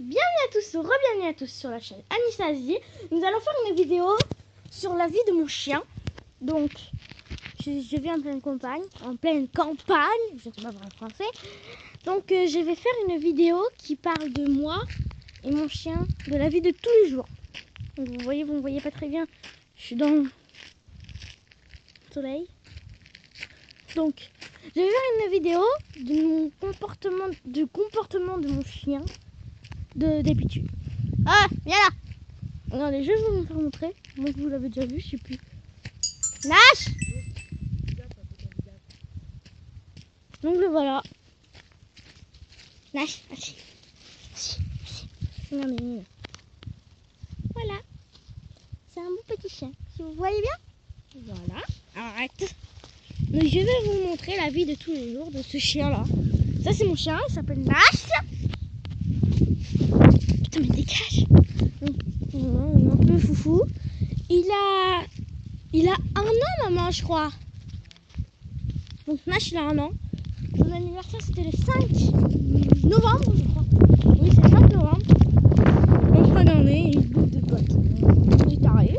Bienvenue à tous, re-bienvenue à tous sur la chaîne Anisazi. Nous allons faire une vidéo sur la vie de mon chien. Donc, je vais en pleine campagne, je sais pas parler français. Donc, je vais faire une vidéo qui parle de moi et mon chien, de la vie de tous les jours. Donc, vous me voyez pas très bien, je suis dans le soleil. Donc, je vais faire une vidéo du comportement de mon chien. D'habitude. Ah, viens là. Regardez, je vais vous faire montrer. Moi, vous l'avez déjà vu, je sais plus. Lâche. Donc le voilà. Lâche. Regardez. Voilà. C'est un beau petit chien. Si vous voyez bien. Voilà. Arrête. Donc je vais vous montrer la vie de tous les jours de ce chien-là. Ça, c'est mon chien. Il s'appelle Nash. Putain, mais dégage. Un peu foufou. Il a 1 an, maman, je crois. Donc Nash, il a 1 an. Son anniversaire, c'était le 5 novembre, je crois. Oui, c'est le 5 novembre. Donc regardez, il bouffe des bâtons. Il est taré.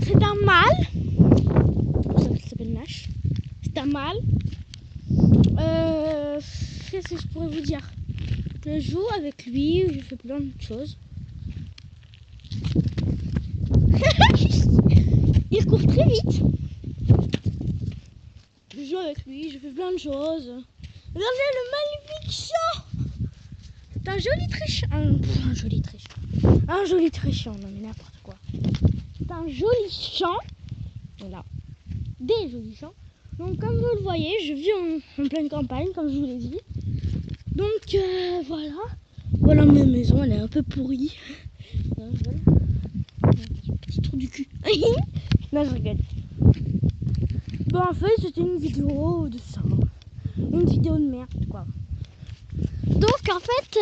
C'est un mâle. Ça s'appelle Nash. C'est un mâle. Qu'est-ce que je pourrais vous dire? Je joue avec lui, je fais plein de choses. Il court très vite. Je joue avec lui, je fais plein de choses. Regardez le magnifique chat. C'est un joli trichant. Un joli trichant, non mais n'importe quoi. C'est un joli champ. Voilà. Des jolis champs. Donc comme vous le voyez, je vis en pleine campagne, comme je vous l'ai dit. Donc voilà. Voilà ma maison, elle est un peu pourrie. Non, je rigole. Petit trou du cul. Non, je rigole. Bon, en fait, c'était une vidéo de ça. Une vidéo de merde, quoi. Donc, en fait,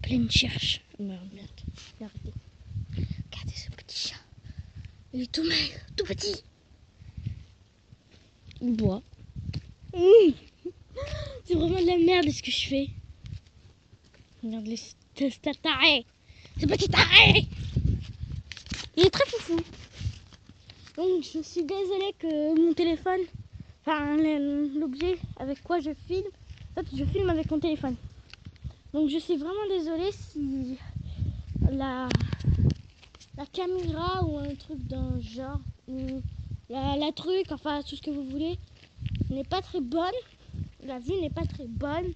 pleine cherche. Merde. Arrêtez. Regardez ce petit chat. Il est tout maigre, tout petit. Il boit. C'est vraiment de la merde ce que je fais. Regarde les taré. Ce petit taré. Il est très foufou. Donc je suis désolée que mon téléphone, enfin l'objet avec quoi je filme, en fait je filme avec mon téléphone. Donc je suis vraiment désolée si la caméra ou un truc d'un genre, ou la truc, enfin tout ce que vous voulez, n'est pas très bonne. La vue n'est pas très bonne.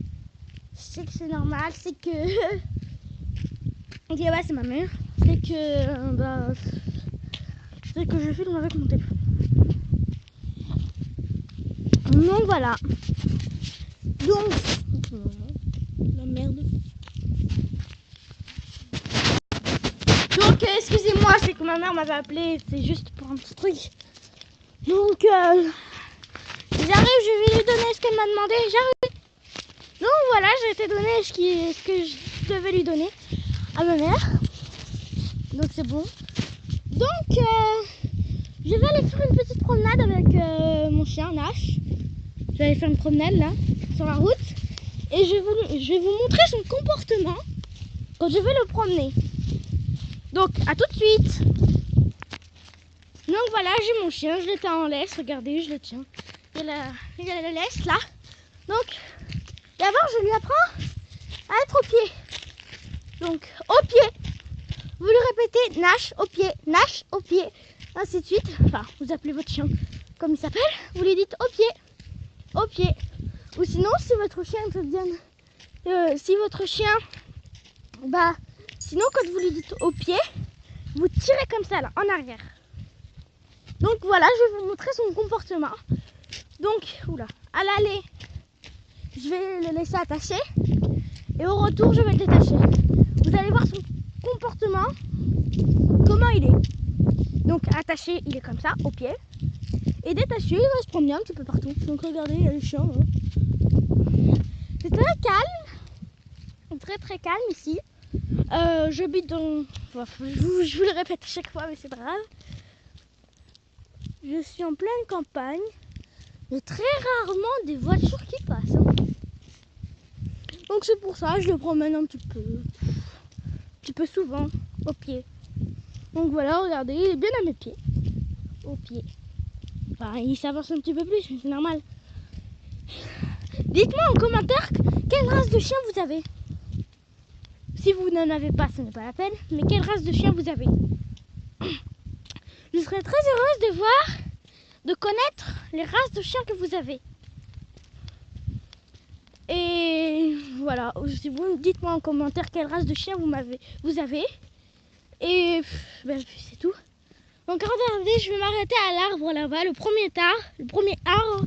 Je sais que c'est normal, c'est que ok, ouais, c'est ma mère. C'est que je filme avec mon téléphone. Donc voilà. Donc la merde. Donc excusez-moi, c'est que ma mère m'avait appelé, c'est juste pour un petit truc. Donc j'arrive, je vais lui donner ce qu'elle m'a demandé, j'arrive. Donc voilà, j'ai été donné ce que je devais lui donner à ma mère. Donc c'est bon. Donc je vais aller faire une petite promenade avec mon chien Nash. Je vais aller faire une promenade là, sur la route. Et je vais vous montrer son comportement quand je vais le promener. Donc à tout de suite. Donc voilà, j'ai mon chien, je le tiens en laisse, regardez, je le tiens. Il y a la laisse là. Donc d'abord je lui apprends à être au pied. Donc au pied. Vous lui répétez Nash au pied, ainsi de suite. Enfin, vous appelez votre chien comme il s'appelle. Vous lui dites au pied. Ou sinon, si votre chien sinon quand vous lui dites au pied, vous tirez comme ça là, en arrière. Donc voilà, je vais vous montrer son comportement. Donc, à l'aller, je vais le laisser attacher. Et au retour, je vais le détacher. Vous allez voir son comportement, comment il est. Donc attaché, il est comme ça, au pied. Et détaché, il va se promener un petit peu partout. Donc regardez, il y a les chiens. C'est très calme. Très calme ici. J'habite dans... je vous le répète à chaque fois, mais c'est pas grave. Je suis en pleine campagne. Il y a très rarement des voitures qui passent. c'est pour ça, je le promène un petit peu souvent au pied. Donc voilà, regardez, il est bien à mes pieds. Au pied. Enfin, il s'avance un petit peu plus, mais c'est normal. Dites-moi en commentaire quelle race de chien vous avez. Si vous n'en avez pas, ce n'est pas la peine. Mais quelle race de chien vous avez? Je serais très heureuse de connaître les races de chiens que vous avez. Et voilà, si vous dites-moi en commentaire quelle race de chien vous avez. Et ben, c'est tout. Donc regardez, je vais m'arrêter à l'arbre là-bas, le premier arbre,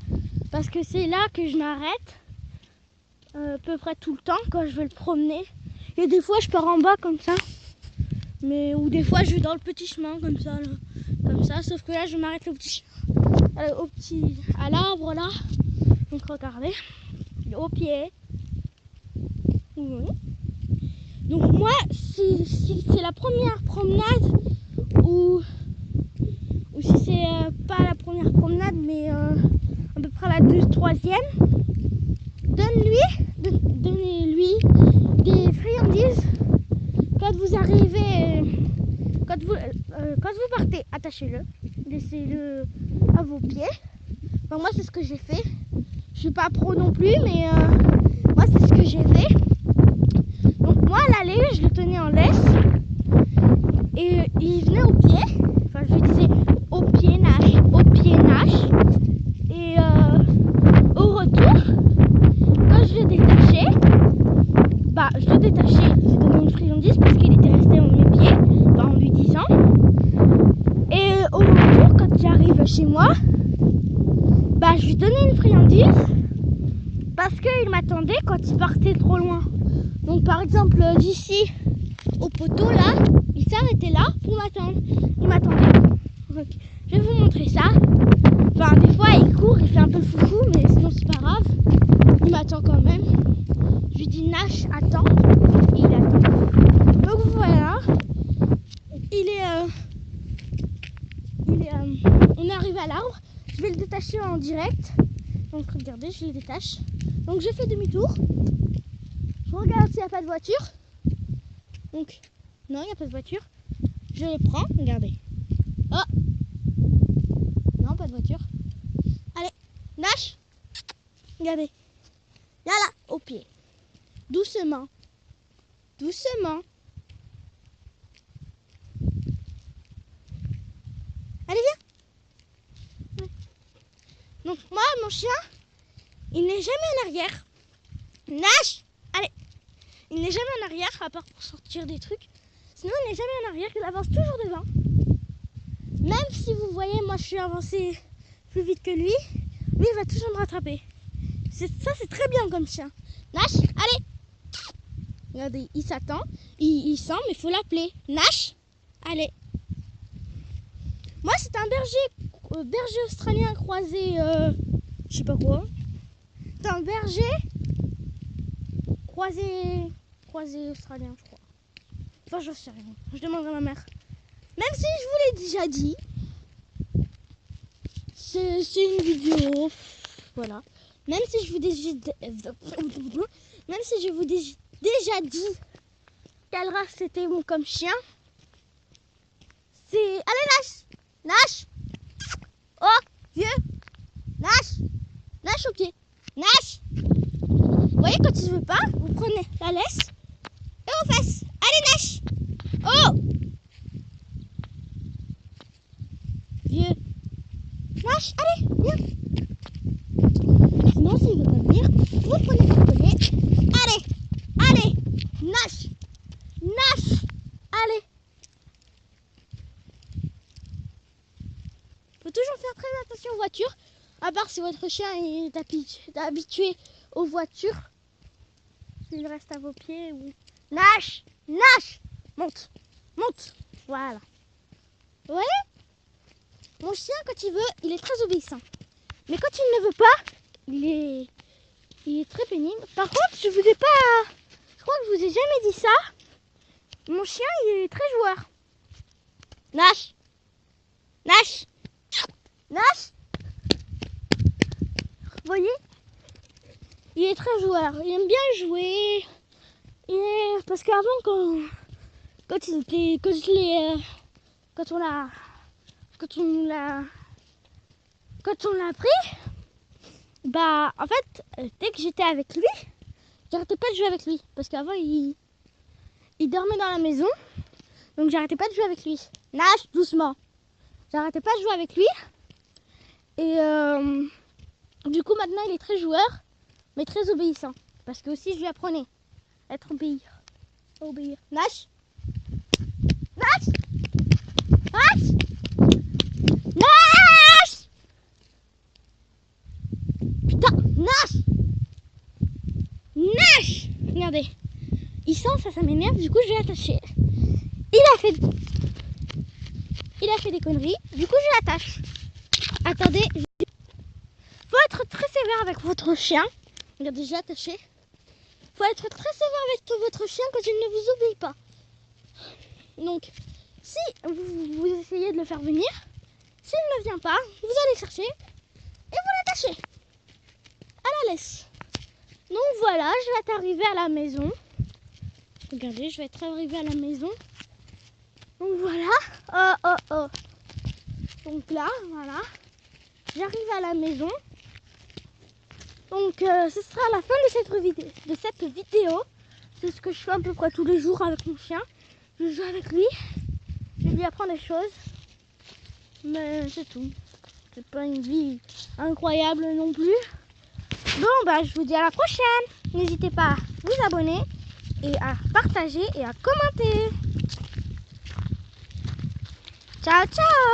parce que c'est là que je m'arrête à peu près tout le temps quand je veux le promener. Et des fois je pars en bas comme ça, ou des fois je vais dans le petit chemin comme ça, sauf que là je m'arrête à l'arbre là. Donc regardez, au pied. Oui. Donc moi, si c'est la première promenade ou si c'est pas la première promenade, mais à peu près la troisième, donnez-lui des friandises quand vous arrivez, quand vous partez, attachez-le, laissez-le à vos pieds. Enfin, moi c'est ce que j'ai fait. Je suis pas pro non plus, mais moi c'est ce que j'ai fait. Donc moi à l'aller, je le tenais en laisse et il venait au pied. Enfin je lui disais au pied nage. Et au retour, quand je le détachais, j'ai donné une friandise parce qu'il était resté à mes pieds, en lui disant. Et au retour, quand j'arrive chez moi, je lui donnais une friandise parce qu'il m'attendait quand il partait trop loin. Donc par exemple d'ici au poteau là, il s'arrêtait là pour m'attendre. Il m'attendait. Donc, je vais vous montrer ça. Enfin des fois il court, il fait un peu le foufou, mais sinon c'est pas grave. Il m'attend quand même. Je lui dis Nash, attends. Et il attend. Donc voilà. On est arrivé à l'arbre. Je vais le détacher en direct. Donc regardez, je le détache. Donc je fais demi-tour. Je regarde s'il n'y a pas de voiture. Donc, non, il n'y a pas de voiture. Je les prends, regardez. Oh! Non, pas de voiture. Allez, Nash! Regardez. Là, au pied. Doucement. Doucement. Allez, viens. Donc, moi, mon chien, il n'est jamais en arrière. Nash! Allez! Il n'est jamais en arrière, à part pour sortir des trucs. Sinon, il n'est jamais en arrière, il avance toujours devant. Même si vous voyez, moi, je suis avancée plus vite que lui, il va toujours me rattraper. Ça, c'est très bien comme chien. Nash, allez! Regardez, il s'attend, il sent, mais il faut l'appeler. Nash, allez! Moi, c'est un berger australien croisé, je sais pas quoi. C'est un berger croisé australien, je crois. Enfin, je sais rien. Je demanderai à ma mère. Même si je vous l'ai déjà dit, c'est une vidéo. Voilà. Même si je vous déjà dit quelle race c'était comme chien, c'est. Allez, Nash! Nash! Oh, vieux! Nash! Nash au pied! Nash! Vous voyez, quand il ne veut pas, vous prenez la laisse et aux fesses. Allez, Nash! Oh! Vieux! Nash, allez, viens! Sinon, s'il ne veut pas venir, vous prenez le collet. Allez! Allez! Nash! Nash! Allez! Il faut toujours faire très attention aux voitures, à part si votre chien est habitué aux voitures. S'il reste à vos pieds ou... Nash! Nash! Monte! Monte! Voilà. Vous voyez? Mon chien, quand il veut, il est très obéissant. Mais quand il ne veut pas, il est très pénible. Par contre, je crois que je vous ai jamais dit ça. Mon chien, il est très joueur. Nash! Nash! Nash! Vous voyez? il est très joueur. Il aime bien jouer. Parce qu'avant, quand on l'a pris, bah en fait, dès que j'étais avec lui, j'arrêtais pas de jouer avec lui. Parce qu'avant, il dormait dans la maison. Donc j'arrêtais pas de jouer avec lui. Nage doucement. J'arrêtais pas de jouer avec lui. Et du coup maintenant il est très joueur, mais très obéissant. Parce que aussi je lui apprenais à obéir. Nage. Nage. Nage. Nage. Putain, nage. Nage. Regardez. Il sent, ça m'énerve, du coup je l'ai attaché. Il a fait des conneries, du coup je l'attache. Attendez, faut être très sévère avec votre chien. Regardez, j'ai attaché. Faut être très sévère avec votre chien quand il ne vous obéit pas. Donc, si vous essayez de le faire venir, s'il ne vient pas, vous allez chercher et vous l'attachez à la laisse. Donc voilà, je vais être arrivée à la maison. Regardez, je vais être arrivée à la maison. Donc voilà. Oh. Donc là, voilà. J'arrive à la maison. Donc ce sera la fin de cette vidéo. C'est ce que je fais à peu près tous les jours avec mon chien. Je joue avec lui. Je lui apprends des choses. Mais c'est tout. C'est pas une vie incroyable non plus. Bon bah je vous dis à la prochaine. N'hésitez pas à vous abonner et à partager et à commenter. Ciao ciao.